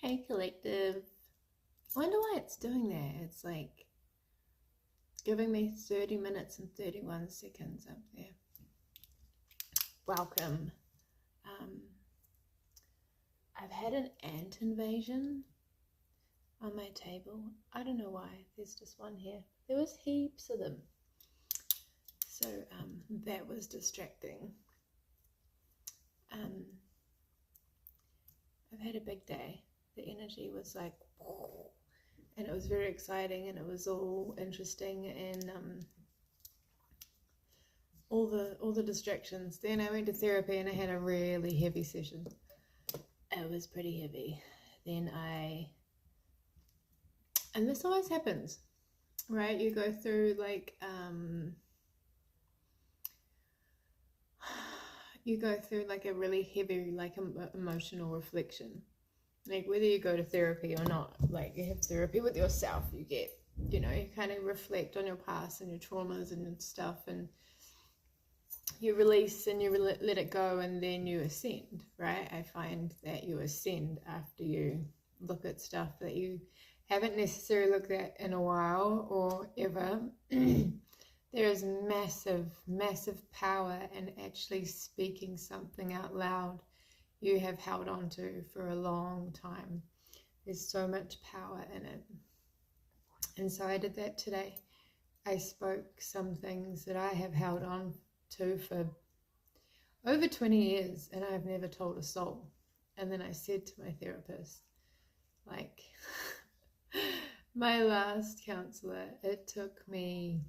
Hey collective. I wonder why it's doing that. It's like giving me 30 minutes and 31 seconds up there. Welcome. I've had an ant invasion on my table. I don't know why. There's just one here. There was heaps of them. So that was distracting. I've had a big day. The energy was like, and it was very exciting, and it was all interesting, and all the distractions. Then I went to therapy and I had a really heavy session. It was pretty heavy. And this always happens, right? You go through like a really heavy emotional reflection. Like whether you go to therapy or not, like you have therapy with yourself, you get, you kind of reflect on your past and your traumas and stuff, and you release and you let it go, and then you ascend, right? I find that you ascend after you look at stuff that you haven't necessarily looked at in a while or ever. There is massive, massive power in actually speaking something out loud you have held on to for a long time. There's so much power in it. And so I did that today. I spoke some things that I have held on to for over 20 years and I've never told a soul. And then I said to my therapist, like, my last counselor, it took me,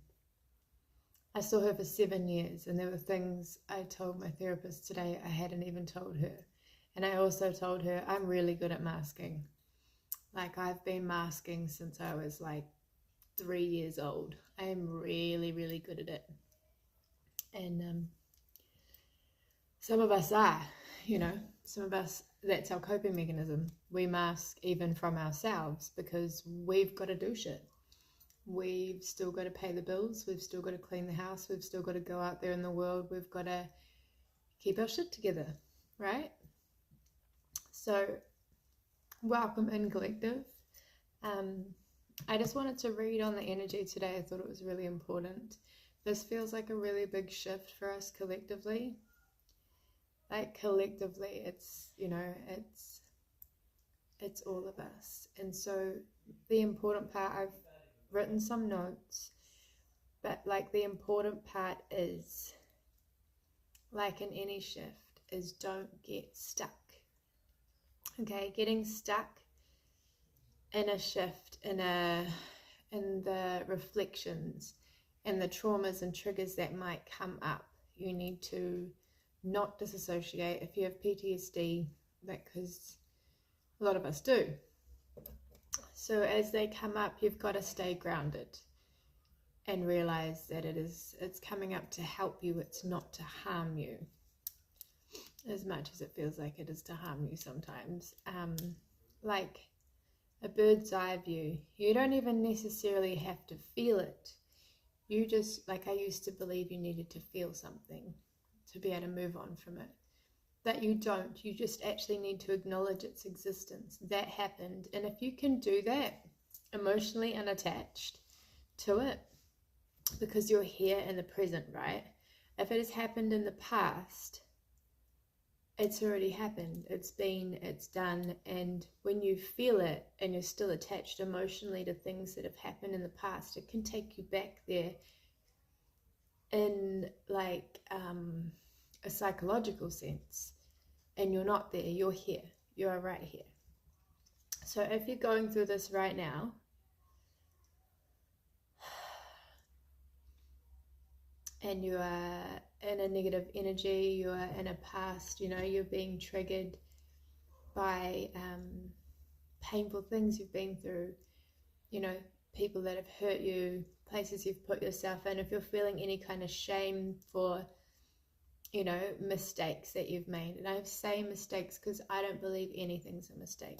I saw her for 7 years, and there were things I told my therapist today I hadn't even told her. And I also told her I'm really good at masking. Like I've been masking since I was like 3 years old. I am really, really good at it. And some of us are, some of us, that's our coping mechanism. We mask even from ourselves because we've got to do shit. We've still got to pay the bills. We've still got to clean the house. We've still got to go out there in the world. We've got to keep our shit together, right? So, welcome in collective. I just wanted to read on the energy today. I thought it was really important. This feels like a really big shift for us collectively. Like collectively, it's all of us. And so the important part, I've written some notes, but like the important part is, like in any shift, is don't get stuck. Okay, getting stuck in a shift, in the reflections and the traumas and triggers that might come up, you need to not disassociate. If you have PTSD, because a lot of us do. So as they come up, you've got to stay grounded and realize that it's coming up to help you. It's not to harm you, as much as it feels like it is to harm you sometimes. Like a bird's eye view, you don't even necessarily have to feel it. You just, like I used to believe you needed to feel something to be able to move on from it. That you don't. You just actually need to acknowledge its existence. That happened. And if you can do that, emotionally unattached to it, because you're here in the present, right? If it has happened in the past, it's already happened. It's done. And when you feel it and you're still attached emotionally to things that have happened in the past, it can take you back there in like a psychological sense. And you're not there, you're here, you are right here. So if you're going through this right now, and you are in a negative energy, you are in a past, you're being triggered by painful things you've been through, people that have hurt you, places you've put yourself in. If you're feeling any kind of shame for mistakes that you've made. And I say mistakes because I don't believe anything's a mistake.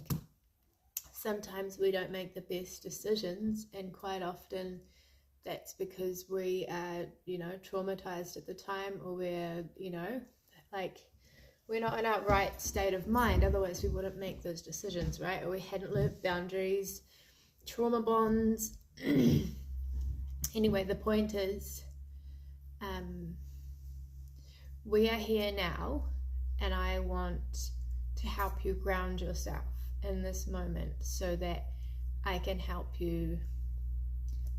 Sometimes we don't make the best decisions, and quite often that's because we are, traumatized at the time, or we're, we're not in our right state of mind, otherwise we wouldn't make those decisions, right? Or we hadn't learned boundaries, trauma bonds. Anyway, the point is, we are here now, and I want to help you ground yourself in this moment so that I can help you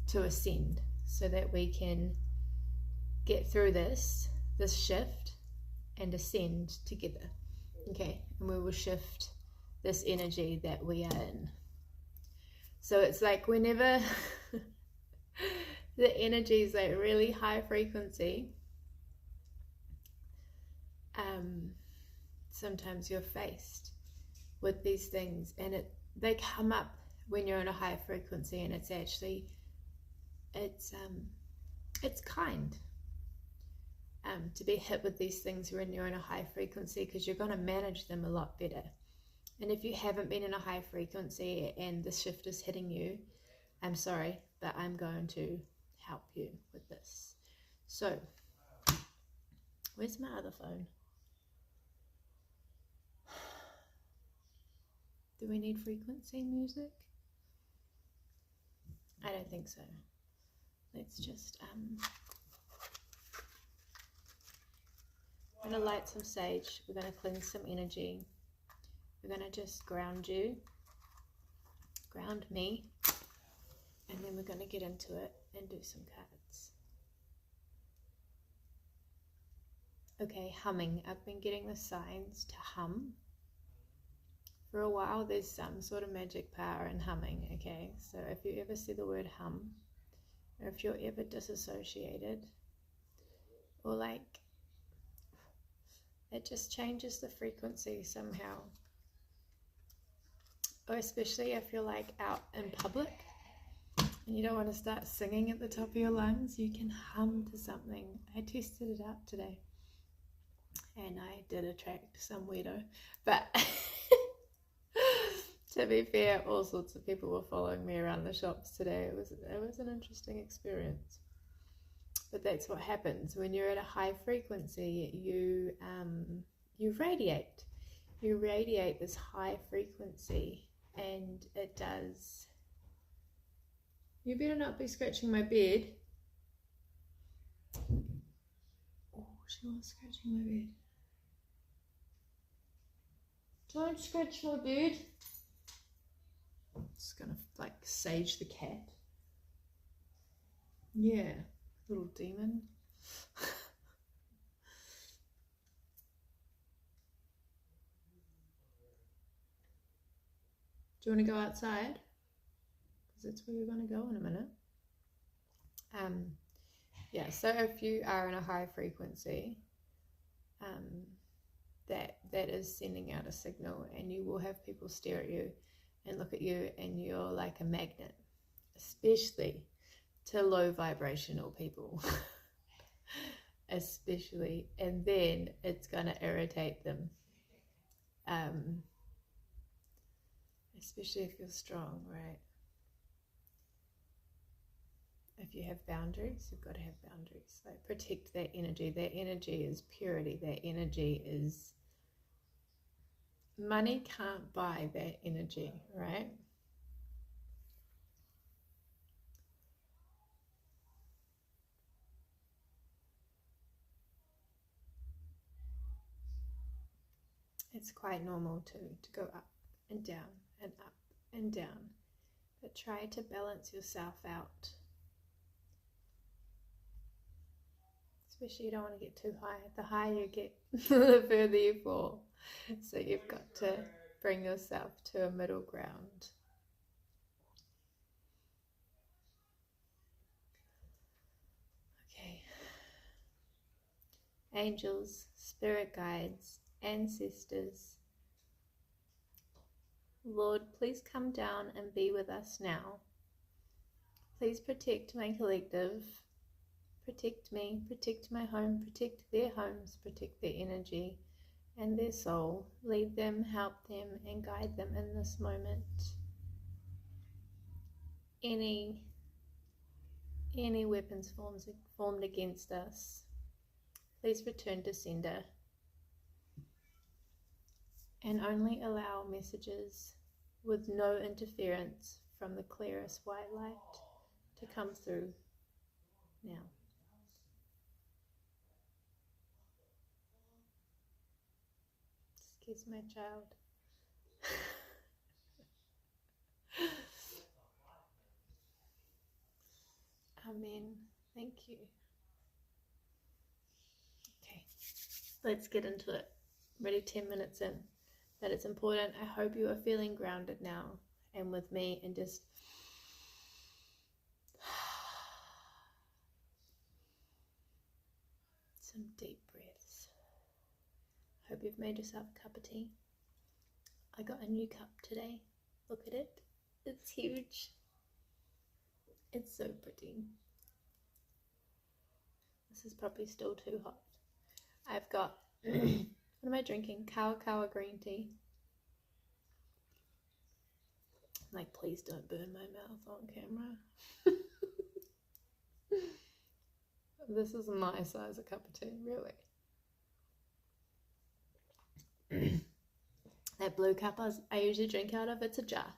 to ascend, so that we can get through this shift and ascend together. Okay, and we will shift this energy that we are in. So it's like whenever the energy is like really high frequency, sometimes you're faced with these things, and they come up when you're in a high frequency, and it's actually it's kind to be hit with these things when you're in a high frequency, because you're going to manage them a lot better. And if you haven't been in a high frequency and the shift is hitting you, I'm sorry, but I'm going to help you with this. So, where's my other phone? Do we need frequency music? I don't think so. Let's just, we're going to light some sage. We're going to cleanse some energy. We're going to just ground you, ground me, and then we're going to get into it and do some cards. Okay, humming. I've been getting the signs to hum. For a while, there's some sort of magic power in humming, okay? So if you ever see the word hum, or if you're ever disassociated, or like, it just changes the frequency somehow. Or especially if you're like out in public, and you don't want to start singing at the top of your lungs, you can hum to something. I tested it out today, and I did attract some weirdo, but to be fair, all sorts of people were following me around the shops today. It was an interesting experience. But that's what happens when you're at a high frequency. You radiate. You radiate this high frequency, and it does. You better not be scratching my bed. Oh, she was scratching my bed. Don't scratch my bed. Just gonna like sage the cat. Yeah, little demon. Do you want to go outside? Because that's where you're going to go in a minute. Yeah, so if you are in a high frequency, that is sending out a signal, and you will have people stare at you and look at you, and you're like a magnet, especially to low vibrational people. Especially, and then it's going to irritate them. Especially if you're strong, right? If you have boundaries, you've got to have boundaries. Like, protect that energy. That energy is purity. That energy is... Money can't buy that energy, right? It's quite normal to go up and down and up and down. But try to balance yourself out. Especially you don't want to get too high. The higher you get, the further you fall. So you've got to bring yourself to a middle ground. Okay. Angels, spirit guides, ancestors. Lord, please come down and be with us now. Please protect my collective. Protect me, protect my home, protect their homes, protect their energy and their soul. Lead them, help them, and guide them in this moment. Any weapons formed against us, please return to sender. and only allow messages with no interference from the clearest white light to come through now. Excuse my child. Amen. Thank you. Okay, let's get into it. Already 10 minutes in, but it's important. I hope you are feeling grounded now and with me, and just some deep breaths. Hope you've made yourself a cup of tea. I got a new cup today. Look at it. It's huge. It's so pretty. This is probably still too hot. I've got, what am I drinking? Kawa green tea. Like, please don't burn my mouth on camera. This is my size of cup of tea, really. That blue cup I usually drink out of, it's a jar.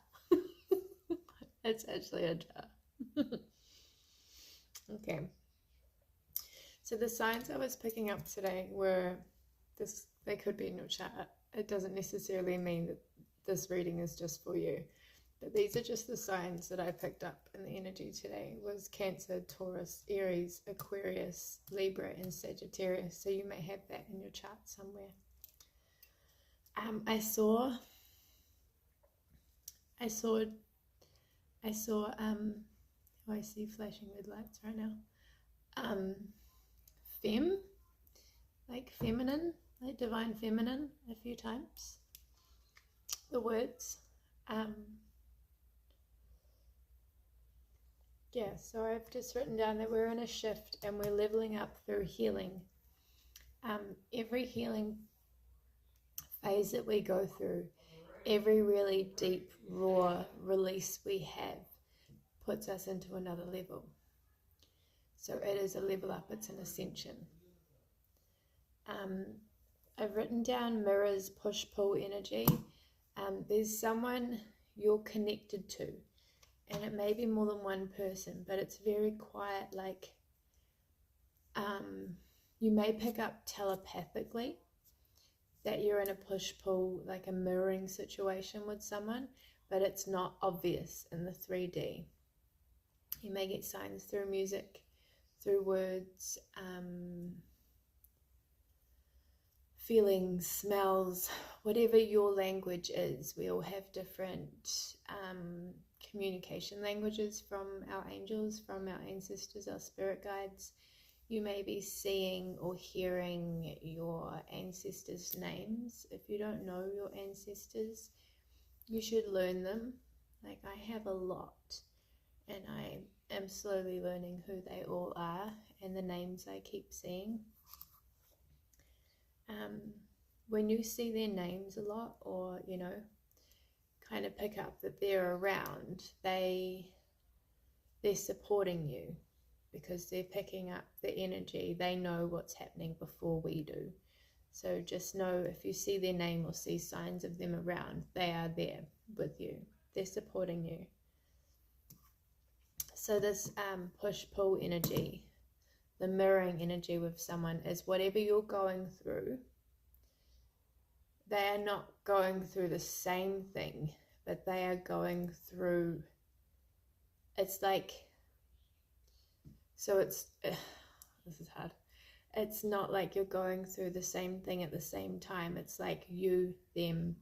It's actually a jar. Okay. So the signs I was picking up today were this. They could be in your chart. It doesn't necessarily mean that this reading is just for you. But these are just the signs that I picked up in the energy today. Was Cancer, Taurus, Aries, Aquarius, Libra, and Sagittarius. So you may have that in your chart somewhere. I saw I see flashing red lights right now. Like feminine, like divine feminine a few times. The words. Yeah, so I've just written down that we're in a shift and we're leveling up through healing. Every healing phase that we go through, every really deep, raw release we have puts us into another level. So it is a level up, it's an ascension. I've written down mirrors, push-pull energy. There's someone you're connected to, and it may be more than one person, but it's very quiet, like you may pick up telepathically that you're in a push-pull, like a mirroring situation with someone, but it's not obvious in the 3D. You may get signs through music, through words, feelings, smells, whatever your language is. We all have different communication languages from our angels, from our ancestors, our spirit guides. You may be seeing or hearing your ancestors' names. If you don't know your ancestors, you should learn them. Like, I have a lot, and I am slowly learning who they all are and the names I keep seeing. When you see their names a lot, or, you know, kind of pick up that they're around, they're supporting you because they're picking up the energy. They know what's happening before we do. So just know, if you see their name or see signs of them around, they are there with you. They're supporting you. So this push-pull energy, the mirroring energy with someone, is whatever you're going through, they are not going through the same thing, but they are going through, it's like, so it's, this is hard. It's not like you're going through the same thing at the same time. It's like you, them,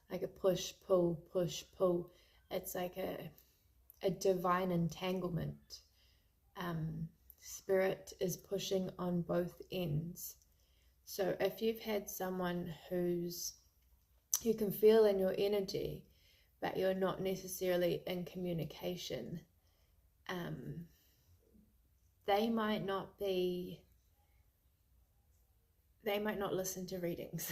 like a push, pull, push, pull. It's like a divine entanglement. Spirit is pushing on both ends. So if you've had someone who you can feel in your energy, but you're not necessarily in communication, they might not listen to readings.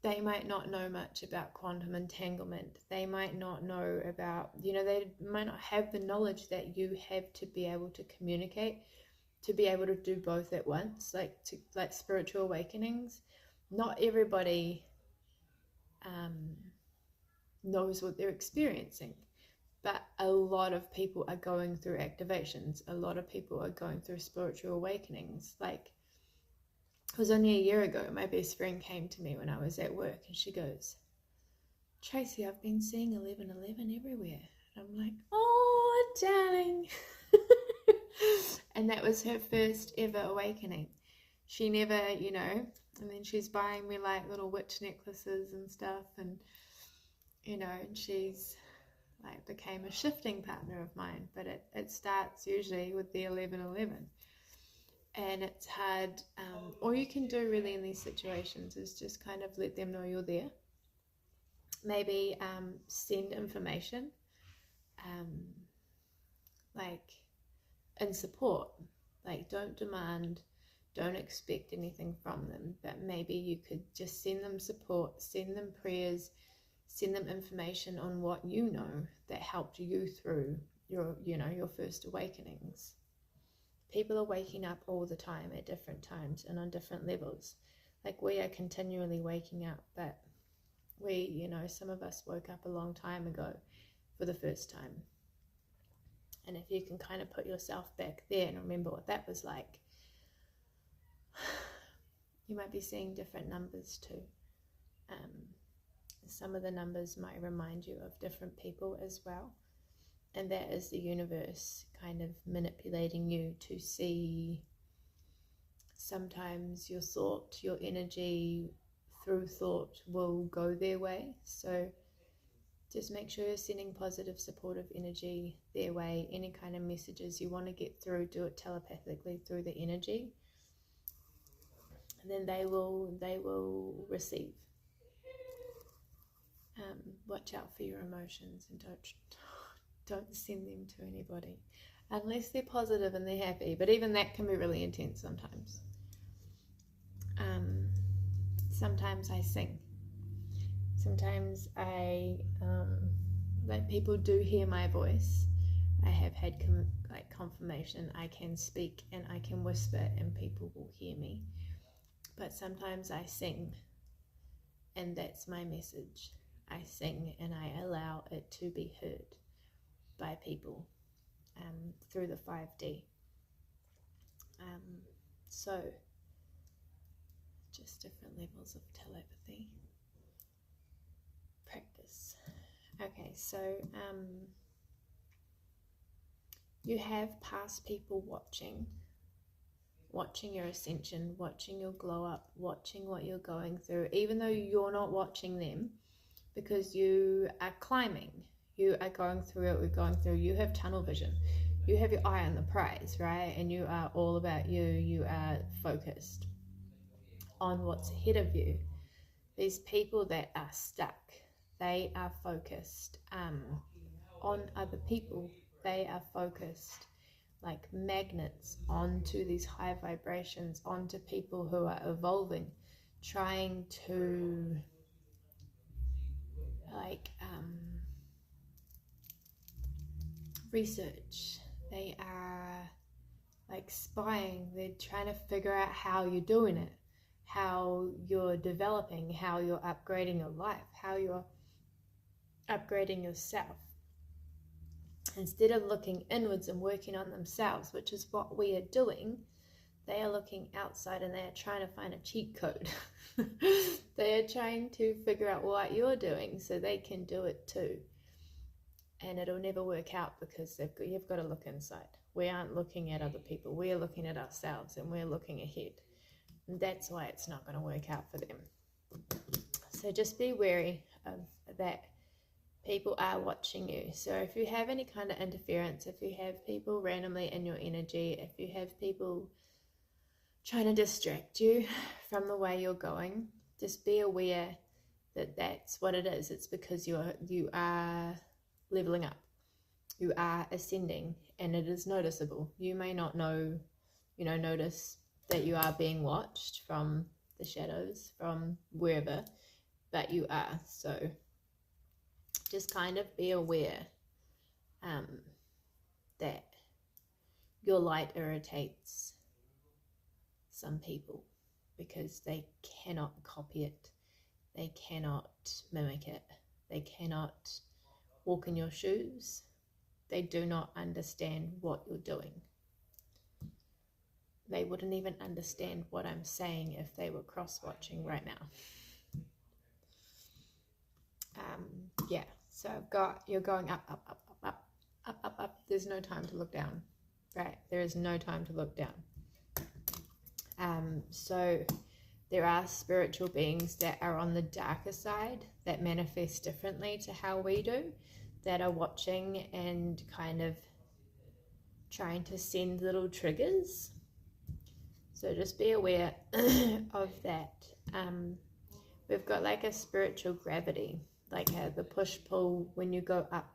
They might not know much about quantum entanglement. They might not know about, you know, they might not have the knowledge that you have to be able to communicate, to be able to do both at once, like spiritual awakenings. Not everybody knows what they're experiencing. But a lot of people are going through activations. A lot of people are going through spiritual awakenings. Like, it was only a year ago, my best friend came to me when I was at work and she goes, Tracey, I've been seeing 1111 everywhere. And I'm like, oh, darling. And that was her first ever awakening. She never, you know, and then she's buying me like little witch necklaces and stuff. And, you know, and she's like became a shifting partner of mine. But it starts usually with the 1111. And it's hard. All you can do really in these situations is just kind of let them know you're there. Maybe send information, like in support. Like, don't demand, don't expect anything from them, but maybe you could just send them support, send them prayers, send them information on what you know that helped you through your, you know, your first awakenings. People are waking up all the time at different times and on different levels. Like, we are continually waking up, but we, you know, some of us woke up a long time ago for the first time. And if you can kind of put yourself back there and remember what that was like, you might be seeing different numbers too. Some of the numbers might remind you of different people as well. And that is the universe kind of manipulating you to see sometimes your thought, your energy through thought will go their way. So just make sure you're sending positive, supportive energy their way. Any kind of messages you want to get through, do it telepathically through the energy. And then they will receive. Watch out for your emotions and don't send them to anybody unless they're positive and they're happy. But even that can be really intense sometimes. Sometimes I sing. Sometimes I like people do hear my voice. I have had confirmation I can speak and I can whisper and people will hear me. But sometimes I sing, and that's my message. I sing and I allow it to be heard by people through the 5D. So just different levels of telepathy practice. Okay, so you have past people watching your ascension, watching your glow up, watching what you're going through, even though you're not watching them, because you are climbing, you are going through it, we're going through, you have tunnel vision, you have your eye on the prize, right? And you are all about you, you are focused on what's ahead of you. These people that are stuck, they are focused on other people. They are focused like magnets onto these high vibrations, onto people who are evolving, trying to research. They are like spying. They're trying to figure out how you're doing it, how you're developing, how you're upgrading your life, how you're upgrading yourself. Instead of looking inwards and working on themselves, which is what we are doing, they are looking outside and they are trying to find a cheat code. They are trying to figure out what you're doing so they can do it too. And it'll never work out because you've got to look inside. We aren't looking at other people. We're looking at ourselves and we're looking ahead. And that's why it's not going to work out for them. So just be wary of that. People are watching you. So if you have any kind of interference, if you have people randomly in your energy, if you have people trying to distract you from the way you're going, just be aware that that's what it is. It's because you are leveling up. You are ascending, and it is noticeable. You may not notice that you are being watched from the shadows, from wherever, but you are. So just kind of be aware that your light irritates some people because they cannot copy it. They cannot mimic it. They cannot walk in your shoes. They do not understand what you're doing. They wouldn't even understand what I'm saying if they were cross-watching right now. Yeah, so I've got, you're going up, up, up, up, up, up, up, up. There's no time to look down, right? There is no time to look down. So there are spiritual beings that are on the darker side that manifest differently to how we do, that are watching and kind of trying to send little triggers. So just be aware of that. We've got like a spiritual gravity, like the push-pull. When you go up,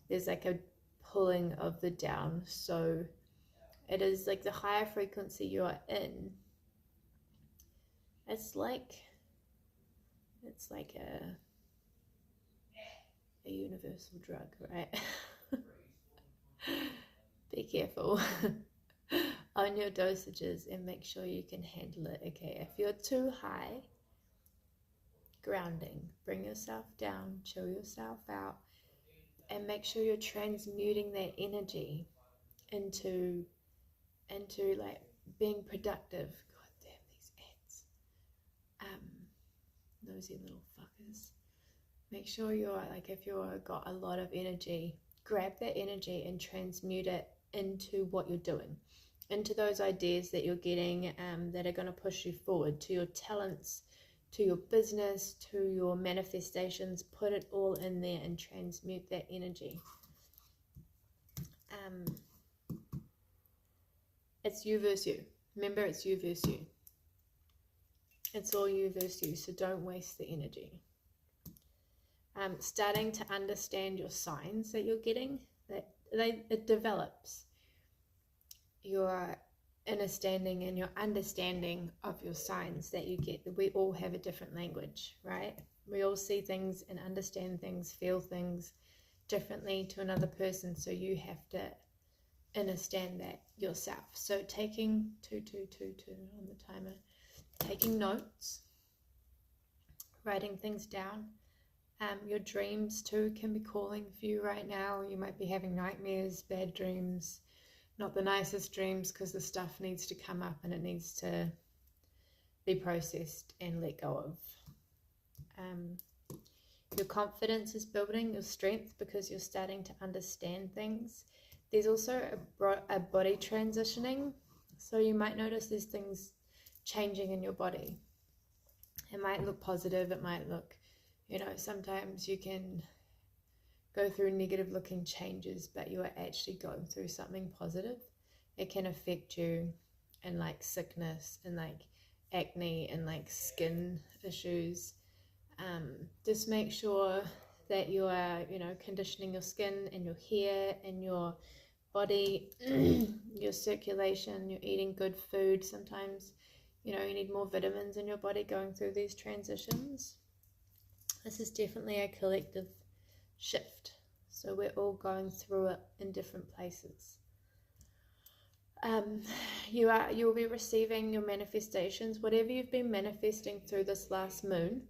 there's like a pulling of the down. So it is like the higher frequency you are in, it's like a universal drug, right? Be careful on your dosages and make sure you can handle it. Okay, if you're too high, grounding, bring yourself down, chill yourself out, and make sure you're transmuting that energy into like being productive. God damn these ants. Nosy little fuckers. Make sure you're like, if you've got a lot of energy, grab that energy and transmute it into what you're doing, into those ideas that you're getting, that are going to push you forward, to your talents, to your business, to your manifestations. Put it all in there and transmute that energy. It's you versus you. Remember, it's you versus you. It's all you versus you, so don't waste the energy. Starting to understand your signs that you're getting, that it develops your understanding and your understanding of your signs that you get. We all have a different language, right? We all see things and understand things, feel things differently to another person, so you have to understand that yourself. So taking two on the timer, taking notes, writing things down. Your dreams too can be calling for you right now. You might be having nightmares, bad dreams, not the nicest dreams, because the stuff needs to come up and it needs to be processed and let go of. Your confidence is building, your strength, because you're starting to understand things. There's also a body transitioning, so you might notice there's things changing in your body. It might look positive, it might look, sometimes you can go through negative looking changes, but you are actually going through something positive. It can affect you in like sickness and like acne and like skin issues. Just make sure that you are, conditioning your skin and your hair and your body, your circulation, you're eating good food. Sometimes, you need more vitamins in your body going through these transitions. This is definitely a collective shift. So we're all going through it in different places. You will be receiving your manifestations, whatever you've been manifesting through this last moon.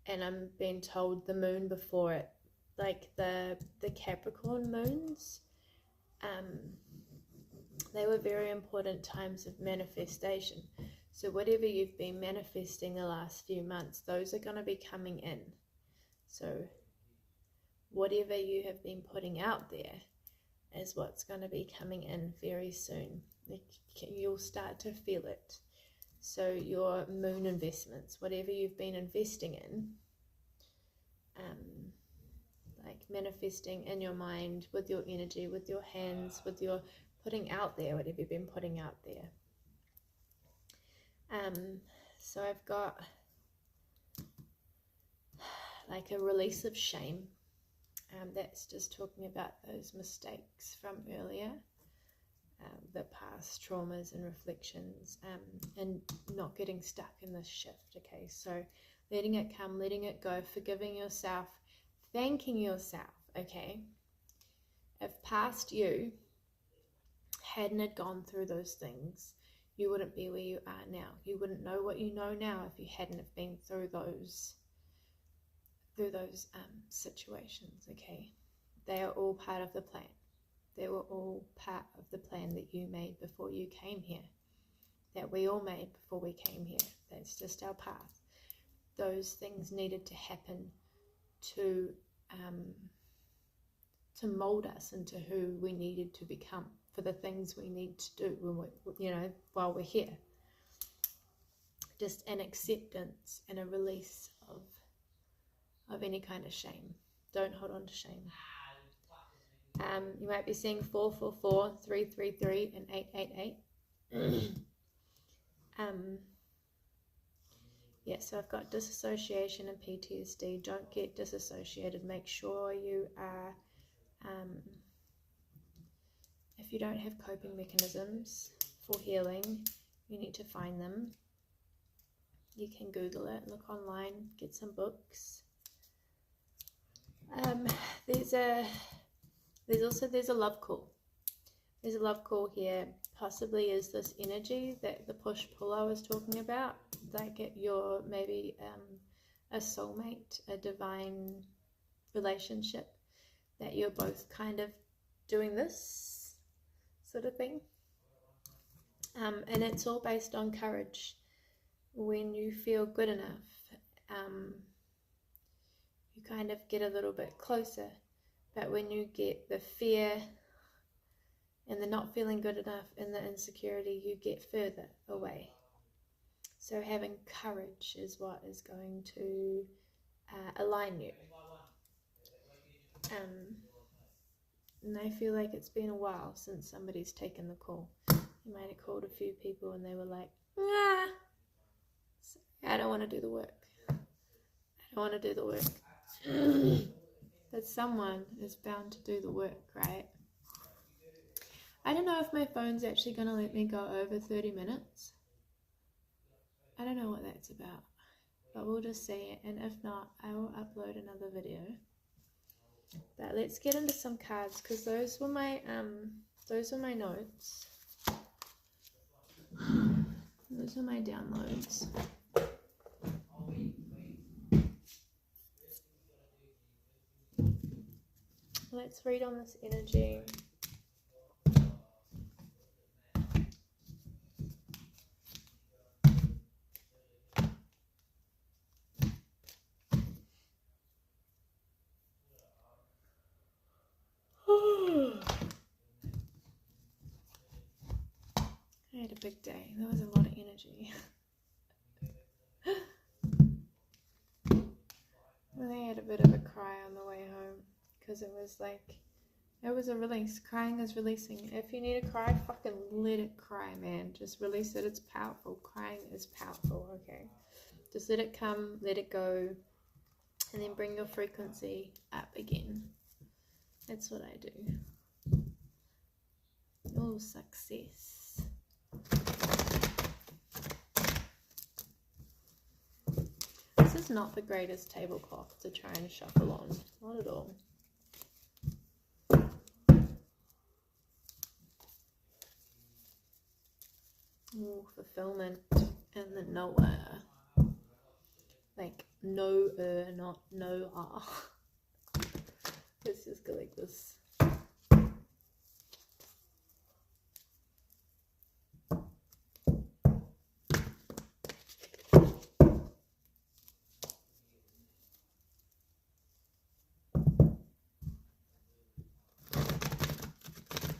And I'm being told the moon before it, like the Capricorn moons, they were very important times of manifestation. So whatever you've been manifesting the last few months, those are going to be coming in. So whatever you have been putting out there is what's going to be coming in very soon. You'll start to feel it. So your moon investments, whatever you've been investing in, like manifesting in your mind, with your energy, with your hands, with your putting out there, whatever you've been putting out there. So I've got like a release of shame. That's just talking about those mistakes from earlier, the past traumas and reflections, and not getting stuck in this shift. Okay, so letting it come, letting it go, forgiving yourself, thanking yourself. Okay, if past you hadn't had gone through those things, you wouldn't be where you are now. You wouldn't know what you know now if you hadn't have been through those through those situations, okay? They are all part of the plan. They were all part of the plan that you made before you came here, that we all made before we came here. That's just our path. Those things needed to happen to mold us into who we needed to become, for the things we need to do when we, while we're here. Just an acceptance and a release of any kind of shame. Don't hold on to shame. You might be seeing 444, 333, and 888. Yeah, so I've got disassociation and PTSD. Don't get disassociated. Make sure you are, if you don't have coping mechanisms for healing, you need to find them. You can Google it, look online, get some books. There's a love call. There's a love call here. Possibly is this energy that the push-pull I was talking about, like you're maybe a soulmate, a divine relationship, that you're both kind of doing this sort of thing. And it's all based on courage. When you feel good enough, you kind of get a little bit closer. But when you get the fear and the not feeling good enough and the insecurity, you get further away. So having courage is what is going to align you. And I feel like it's been a while since somebody's taken the call. You might have called a few people and they were like, I don't want to do the work. I don't want to do the work. But someone is bound to do the work, right? I don't know if my phone's actually going to let me go over 30 minutes. I don't know what that's about. But we'll just see it. And if not, I will upload another video. But let's get into some cards, because those were my notes. Those are my downloads. Let's read on this energy. I had a big day. There was a lot of energy. I had a bit of a cry on the way home, because it was like, it was a release. Crying is releasing. If you need to cry, fucking let it cry, man. Just release it. It's powerful. Crying is powerful, okay? Just let it come, let it go, and then bring your frequency up again. That's what I do. Oh, success. This is not the greatest tablecloth to try and shuffle on. Not at all. Oh, fulfillment and the nowhere. Like no not no Let's just go like this.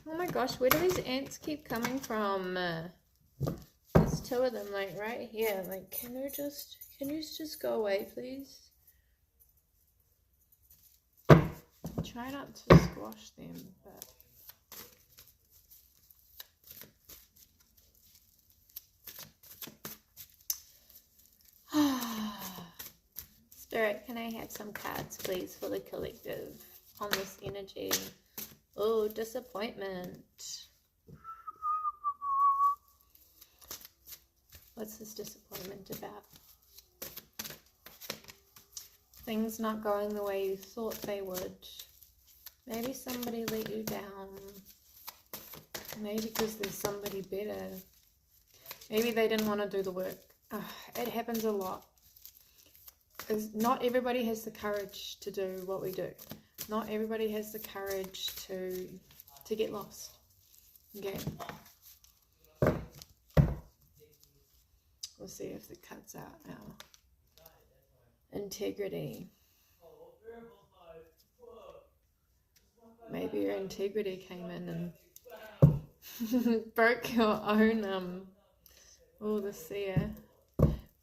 Oh my gosh, where do these ants keep coming from? There's two of them, like right here. Like, can you just go away, please? Try not to squash them, but Spirit, can I have some cards, please, for the collective on this energy? Oh, disappointment. What's this disappointment about? Things not going the way you thought they would. Maybe somebody let you down. Maybe because there's somebody better. Maybe they didn't want to do the work. It happens a lot. Because not everybody has the courage to do what we do. Not everybody has the courage to get lost. Okay. We'll see if it cuts out our integrity. Maybe your integrity came in and broke your own the seer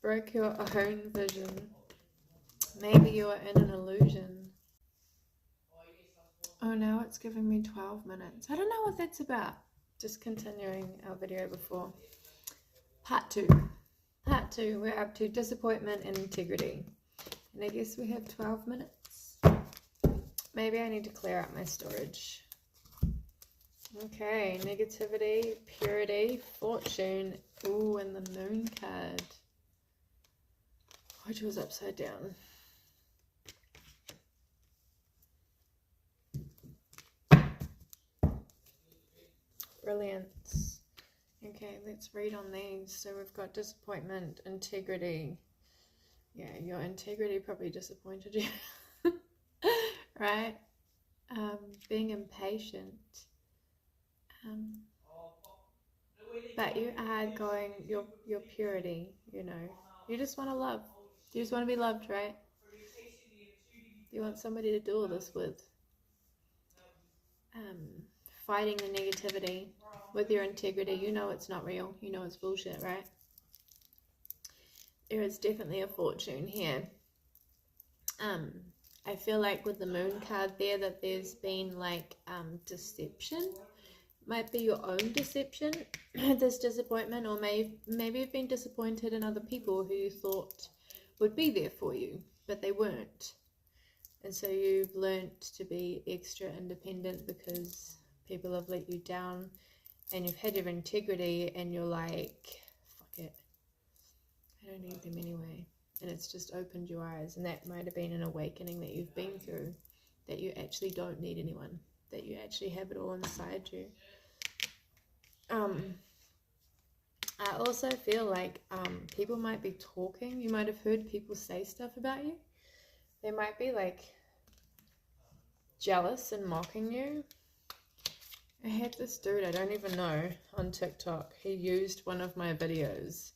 broke your own vision. Maybe you are in an illusion. Oh, now it's giving me 12 minutes. I don't know what that's about. Just continuing our video before. Part 2. Part 2, we're up to disappointment and integrity. And I guess we have 12 minutes. Maybe I need to clear out my storage. Okay, negativity, purity, fortune. Ooh, and the moon card, which was upside down. Brilliance. Okay, let's read on these. So we've got disappointment, integrity. Yeah, your integrity probably disappointed you. Right? Being impatient. But you are going your purity, you know. You just want to love. You just want to be loved, right? You want somebody to do all this with. Fighting the negativity with your integrity. You know it's not real. You know it's bullshit, right? There is definitely a fortune here. I feel like with the moon card there that there's been like deception. Might be your own deception, this disappointment, or maybe you've been disappointed in other people who you thought would be there for you, but they weren't. And so you've learnt to be extra independent because people have let you down, and you've had your integrity, and you're like, fuck it, I don't need them anyway. And it's just opened your eyes, and that might have been an awakening that you've been through, that you actually don't need anyone, that you actually have it all inside you. I also feel like people might be talking. You might have heard people say stuff about you. They might be like jealous and mocking you. I had this dude, I don't even know, on TikTok. He used one of my videos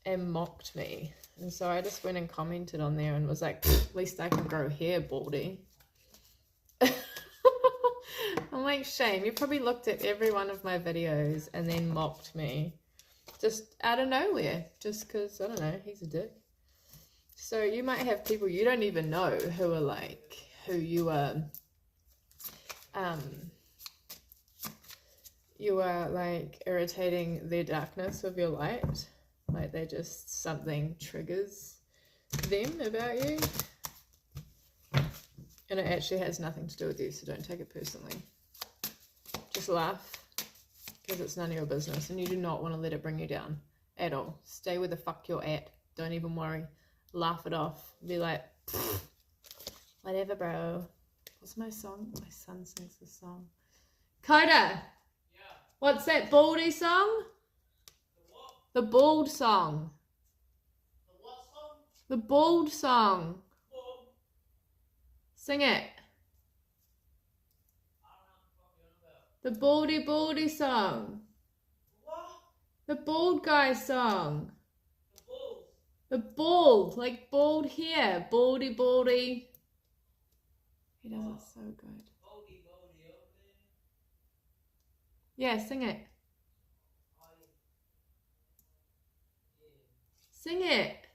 and mocked me. And so I just went and commented on there and was like, at least I can grow hair, baldy. I'm like, shame. You probably looked at every one of my videos and then mocked me. Just out of nowhere. Just because, I don't know, he's a dick. So you might have people you don't even know who are like, who you are like irritating their darkness with your light. Like they just, something triggers them about you. And it actually has nothing to do with you, so don't take it personally. Just laugh, because it's none of your business, and you do not want to let it bring you down at all. Stay where the fuck you're at. Don't even worry. Laugh it off. Be like, whatever, bro. What's my song? My son sings this song. Coda! Yeah. What's that baldy song? The what? The bald song. The what song? The bald song. Bald. Sing it. The baldy song. What? The bald guy song. The bald. The bald, like bald hair. Baldy. He does it so good. Baldy over there. Yeah, sing it. Sing it.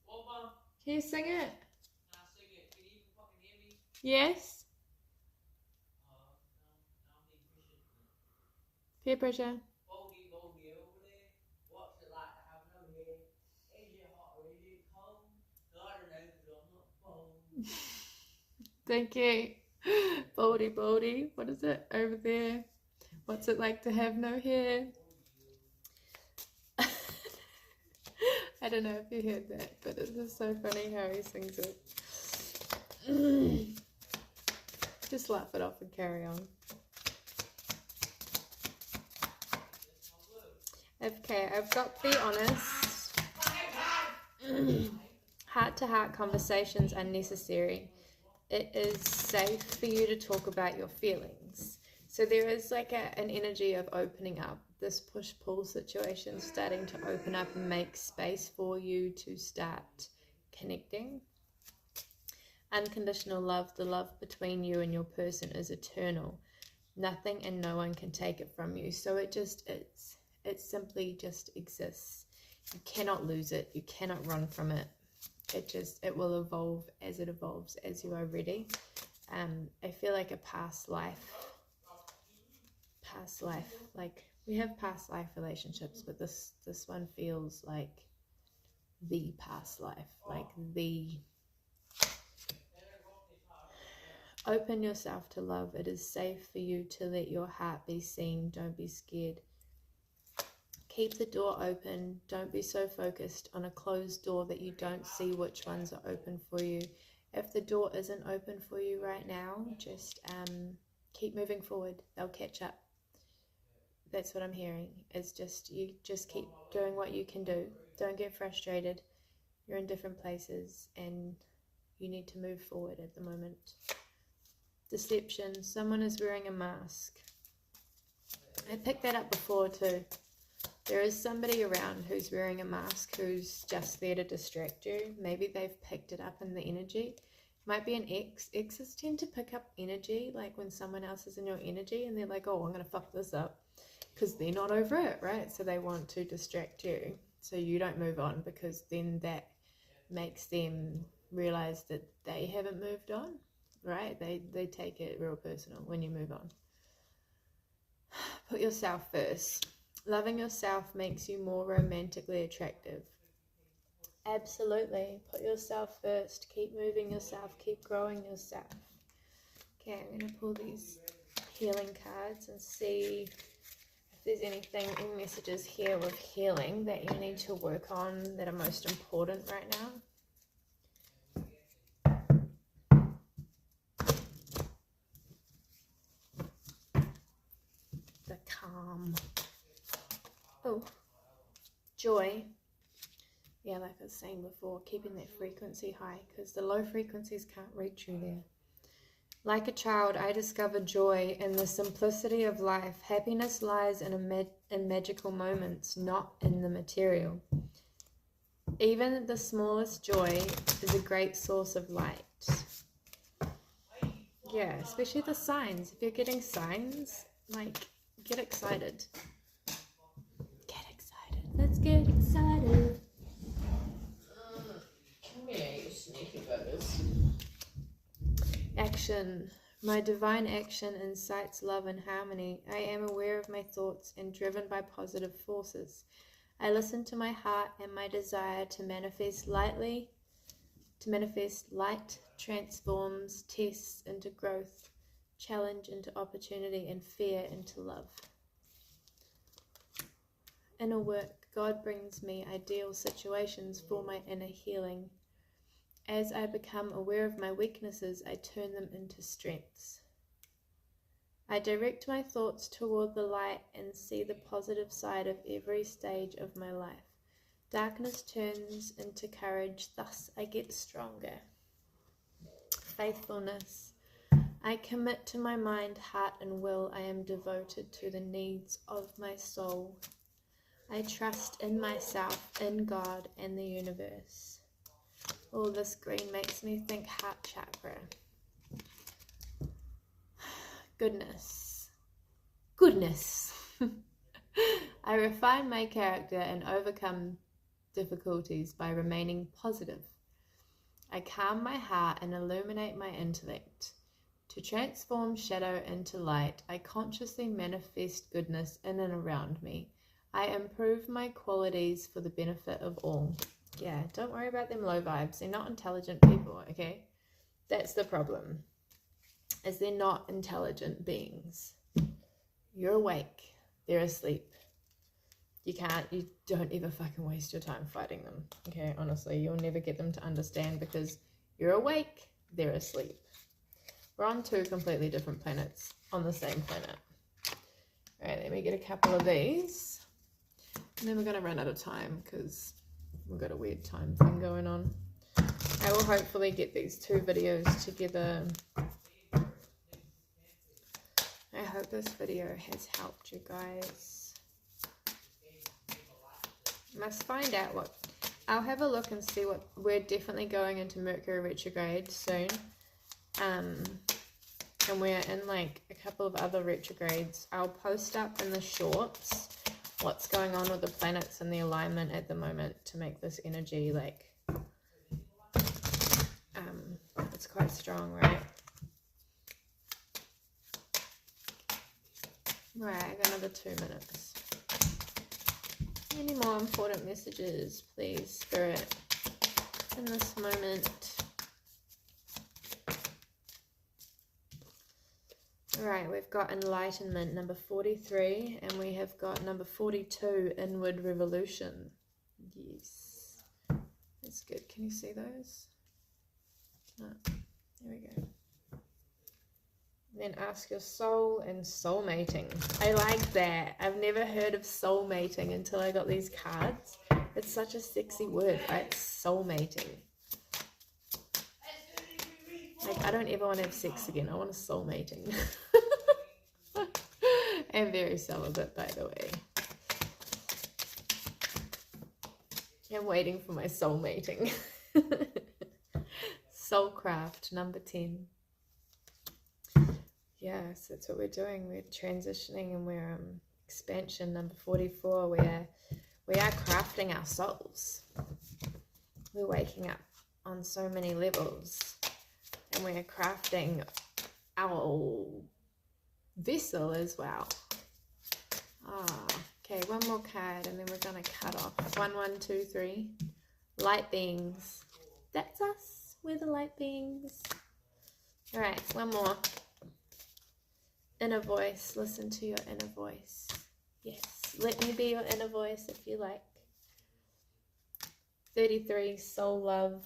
What, Mom? Can you sing it? Can I sing it? Can you even fucking hear me? Yes. Peer pressure. Baldy over there. What's it like to have no hair? Is it hot or is it cold? I don't know, but I'm not bold. Thank you. Baldy. What is it over there? What's it like to have no hair? I don't know if you heard that, but it's just so funny how he sings it. Just laugh it off and carry on. Okay, I've got to be honest. Heart-to-heart conversations are necessary. It is safe for you to talk about your feelings. So there is like an energy of opening up. This push-pull situation starting to open up and make space for you to start connecting. Unconditional love, the love between you and your person is eternal. Nothing and no one can take it from you. So it simply just exists. You cannot lose it. You cannot run from it. It will evolve as it evolves, as you are ready. I feel like a past life, like we have past life relationships, but this one feels like the past life, like the open yourself to love. It is safe for you to let your heart be seen. Don't be scared. Keep the door open. Don't be so focused on a closed door that you don't see which ones are open for you. If the door isn't open for you right now, just keep moving forward. They'll catch up. That's what I'm hearing. It's just, you just keep doing what you can do. Don't get frustrated. You're in different places and you need to move forward at the moment. Deception. Someone is wearing a mask. I picked that up before too. There is somebody around who's wearing a mask who's just there to distract you. Maybe they've picked it up in the energy. Might be an ex. Exes tend to pick up energy, like when someone else is in your energy and they're like, oh, I'm going to fuck this up. Because they're not over it, right? So they want to distract you. So you don't move on, because then that makes them realize that they haven't moved on, right? They take it real personal when you move on. Put yourself first. Loving yourself makes you more romantically attractive. Absolutely. Put yourself first. Keep moving yourself. Keep growing yourself. Okay, I'm going to pull these healing cards and see if there's anything, any messages here with healing that you need to work on that are most important right now. The calm. Oh, joy. Yeah, like I was saying before, keeping that frequency high, because the low frequencies can't reach you there. Like a child, I discovered joy in the simplicity of life. Happiness lies in magical moments, not in the material. Even the smallest joy is a great source of light. Yeah, especially the signs. If you're getting signs, like, get excited. Let's get excited. You sneaky buggers. Action. My divine action incites love and harmony. I am aware of my thoughts and driven by positive forces. I listen to my heart and my desire to manifest light transforms tests into growth, challenge into opportunity, and fear into love. Inner work. God brings me ideal situations for my inner healing. As I become aware of my weaknesses, I turn them into strengths. I direct my thoughts toward the light and see the positive side of every stage of my life. Darkness turns into courage, thus I get stronger. Faithfulness. I commit to my mind, heart, and will. I am devoted to the needs of my soul. I trust in myself, in God, and the universe. Oh, this green makes me think heart chakra. Goodness. I refine my character and overcome difficulties by remaining positive. I calm my heart and illuminate my intellect. To transform shadow into light, I consciously manifest goodness in and around me. I improve my qualities for the benefit of all. Yeah, don't worry about them low vibes. They're not intelligent people, okay? That's the problem, is they're not intelligent beings. You're awake. They're asleep. You don't ever fucking waste your time fighting them, okay? Honestly, you'll never get them to understand, because you're awake, they're asleep. We're on two completely different planets on the same planet. All right, let me get a couple of these. And then we're going to run out of time, because we've got a weird time thing going on. I will hopefully get these 2 videos together. I hope this video has helped you guys. Must find out what... I'll have a look and see what... We're definitely going into Mercury retrograde soon. And we're in like a couple of other retrogrades. I'll post up in the shorts what's going on with the planets and the alignment at the moment to make this energy like... it's quite strong, right? Right, I got another 2 minutes. Any more important messages, please, Spirit, in this moment? Alright, we've got enlightenment, number 43, and we have got number 42, inward revolution. Yes. That's good. Can you see those? Oh, there we go. Then ask your soul and soulmating. I like that. I've never heard of soulmating until I got these cards. It's such a sexy word, right? Soulmating. Like, I don't ever want to have sex again. I want a soulmating. I'm very celibate, by the way. I'm waiting for my soulmating. Soulcraft, number 10. Yes, that's what we're doing. We're transitioning and we're expansion, number 44. We are crafting our souls. We're waking up on so many levels, and we're crafting our vessel as well. Okay, one more card, and then we're gonna cut off. 1, 1, 2, 3. Light beings. That's us. We're the light beings. All right, one more. Inner voice. Listen to your inner voice. Yes, let me be your inner voice if you like. 33, soul love.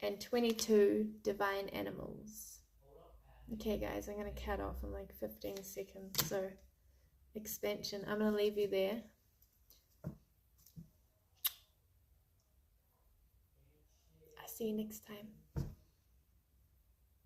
And 22, divine animals. Okay, guys, I'm going to cut off in like 15 seconds. So, expansion. I'm going to leave you there. I'll see you next time.